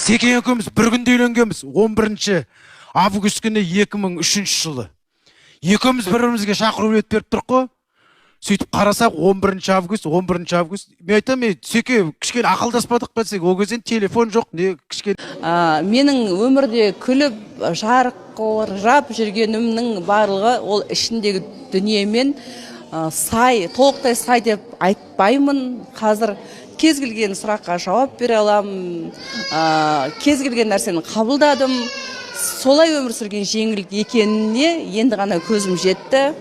Секен екеуміз бір күнде үйленгенбіз, 11 август күні 2003 жылы. Екеуміз бір-бірімізге шақыру етіп беріп тұрық қой. Сөйтіп қарасақ 11 август. Мен айтамын, Секе, кішкене ақылдаспадық па десек, ол кезден телефон жоқ, не кішкене. Менің өмірде күліп, жарқырап жүргенімнің барлығы ол ішіндегі дүниемен толықтай сай деп айтпаймын. Қазір кез келген сұраққа жауап бере аламын, кез келген нәрсені қабылдадым. Солай өмір сүрген жеңілдік екеніне енді ғана көзім жетті.